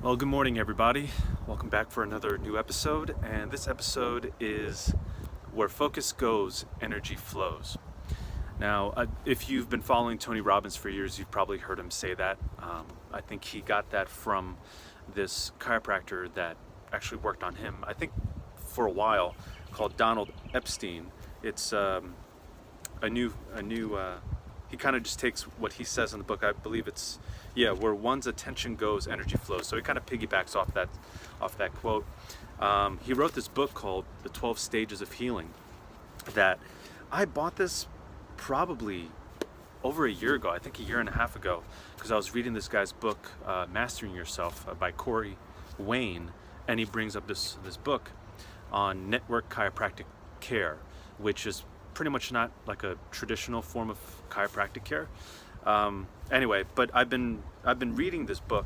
Well, good morning, everybody. Welcome back for another new episode. And this episode is Where Focus Goes, Energy Flows. Now, if you've been following Tony Robbins for years, you've probably heard him say that. I think he got that from this chiropractor that actually worked on him, I think for a while, called Donald Epstein. It's he kind of just takes what he says in the book. I believe it's, where one's attention goes, energy flows. So he kind of piggybacks off that quote. He wrote this book called The 12 Stages of Healing that I bought this probably over a year ago, I think a year and a half ago, because I was reading this guy's book, Mastering Yourself by Corey Wayne, and he brings up this book on network chiropractic care, which is pretty much not like a traditional form of chiropractic care. Anyway, but I've been reading this book.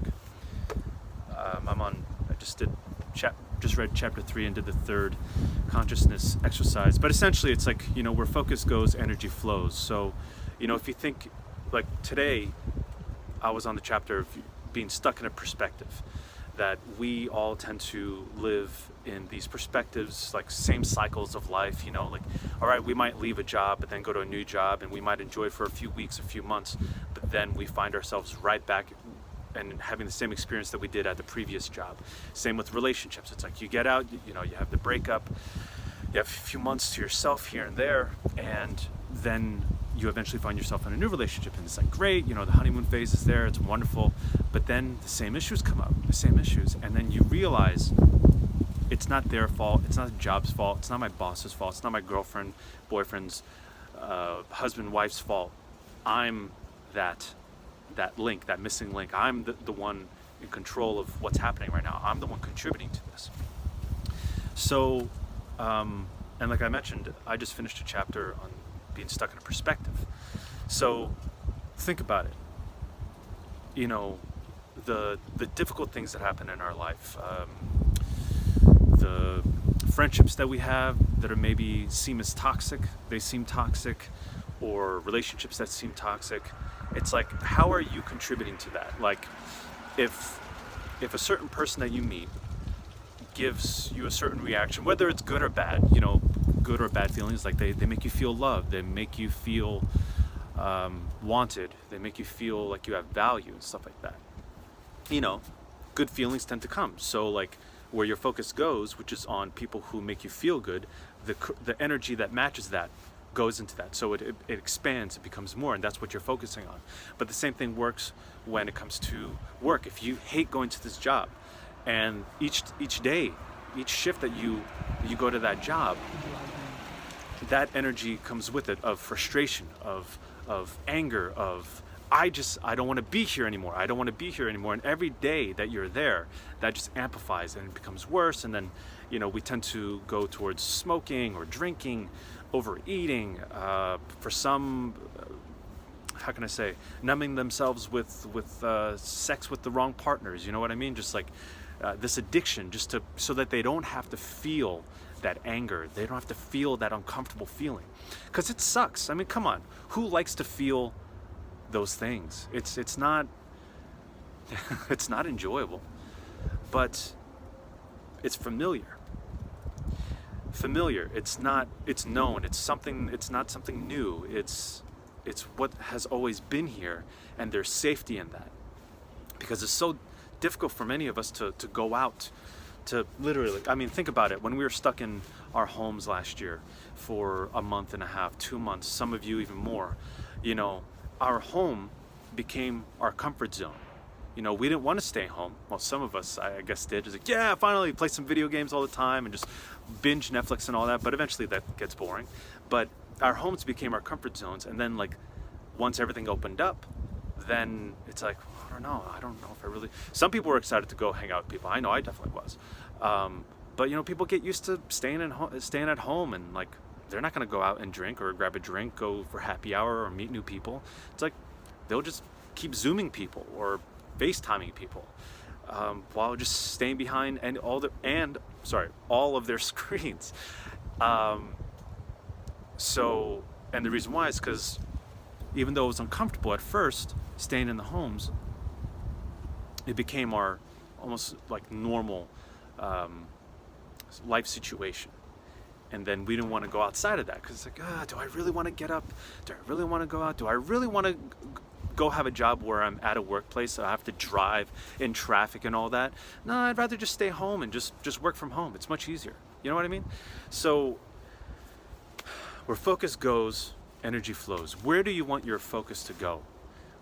I just read chapter 3 and did the third consciousness exercise. But essentially, it's like, where focus goes, energy flows. So, if you think, like today, I was on the chapter of being stuck in a perspective, that we all tend to live in these perspectives, like same cycles of life, like, all right, we might leave a job, but then go to a new job, and we might enjoy it for a few weeks, a few months, but then we find ourselves right back and having the same experience that we did at the previous job. Same with relationships. It's like you get out, you have the breakup, you have a few months to yourself here and there, and then you eventually find yourself in a new relationship, and it's like great, the honeymoon phase is there, it's wonderful, but then the same issues come up, and then you realize it's not their fault, it's not the job's fault, it's not my boss's fault, it's not my girlfriend, boyfriend's, husband, wife's fault. I'm that link, that missing link. I'm the one in control of what's happening right now. I'm the one contributing to this. So, and like I mentioned, I just finished a chapter on being stuck in a perspective. So think about it. The difficult things that happen in our life, the friendships that we have that are maybe seem toxic, or relationships that seem toxic. It's like, how are you contributing to that? Like, if a certain person that you meet gives you a certain reaction, whether it's good or bad, good or bad feelings, like they make you feel loved, they make you feel wanted, they make you feel like you have value and stuff like that. Good feelings tend to come. So like, where your focus goes, which is on people who make you feel good, the energy that matches that goes into that. So it expands, it becomes more, and that's what you're focusing on. But the same thing works when it comes to work. If you hate going to this job, and each day, each shift that you go to that job, that energy comes with it, of frustration, of anger, of I don't want to be here anymore. And every day that you're there, that just amplifies and it becomes worse. And then, we tend to go towards smoking or drinking, overeating, for some, how can I say, numbing themselves with sex with the wrong partners. You know what I mean? Just like this addiction, so that they don't have to feel that anger. They don't have to feel that uncomfortable feeling, because it sucks. I mean, come on, who likes to feel those things? It's not it's not enjoyable, but it's familiar. It's known, it's not something new. It's what has always been here, and there's safety in that, because it's so difficult for many of us to go out, to literally, I mean, think about it. When we were stuck in our homes last year for a month and a half, 2 months, some of you even more, our home became our comfort zone. We didn't want to stay home. Well, some of us, I guess, did. It's like, yeah, finally play some video games all the time and just binge Netflix and all that. But eventually that gets boring. But our homes became our comfort zones. And then, like, once everything opened up, then it's like, I don't know if I really... Some people were excited to go hang out with people. I know I definitely was. But, people get used to staying at home, and, like, they're not going to go out and drink or grab a drink, go for happy hour or meet new people. It's like they'll just keep Zooming people or FaceTiming people, while just staying behind all of their screens. So, and the reason why is because even though it was uncomfortable at first, staying in the homes, it became our almost like normal life situation. And then we didn't want to go outside of that because it's like, do I really want to get up? Do I really want to go out? Do I really want to go have a job where I'm at a workplace so I have to drive in traffic and all that? No, I'd rather just stay home and just work from home. It's much easier. You know what I mean? So where focus goes, energy flows. Where do you want your focus to go?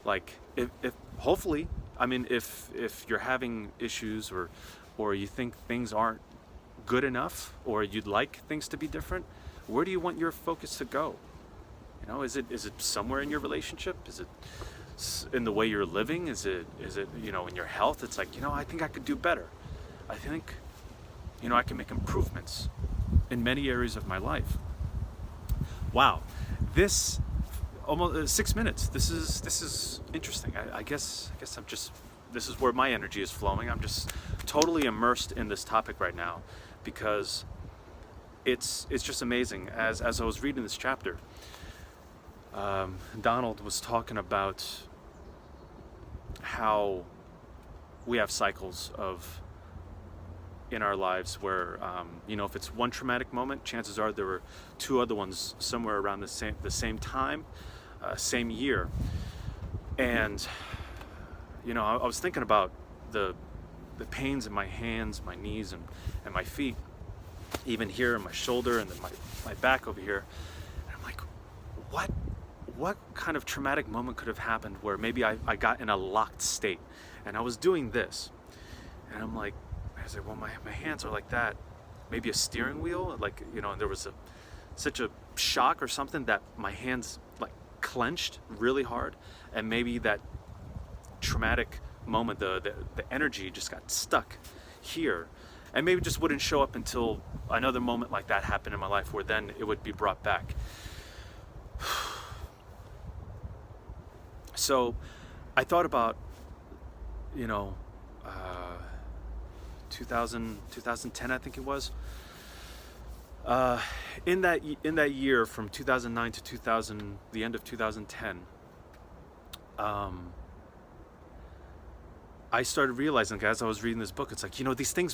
Like if hopefully, I mean, if you're having issues or you think things aren't good enough, or you'd like things to be different, where do you want your focus to go? You know, is it somewhere in your relationship? Is it in the way you're living? Is it you know, in your health? It's like, you know, I think I could do better. I think, you know, I can make improvements in many areas of my life. Wow, this almost 6 minutes. This is interesting. I guess I'm just, this is where my energy is flowing. I'm just totally immersed in this topic right now, because it's just amazing. As I was reading this chapter, Donald was talking about how we have cycles in our lives where you know, if it's one traumatic moment, chances are there were two other ones somewhere around the same time, same year. And you know, I was thinking about the pains in my hands, my knees, and my feet, even here in my shoulder, and then my back over here. And I'm like, what kind of traumatic moment could have happened where maybe I got in a locked state and I was doing this, and I'm like, I was like, well, my hands are like that. Maybe a steering wheel, like, you know, and there was such a shock or something that my hands like clenched really hard, and maybe that traumatic moment, the energy just got stuck here, and maybe just wouldn't show up until another moment like that happened in my life, where then it would be brought back. So I thought about, you know, 2010, I think it was. In that year from 2009 to the end of 2010, I started realizing, as I was reading this book, it's like, you know, these things we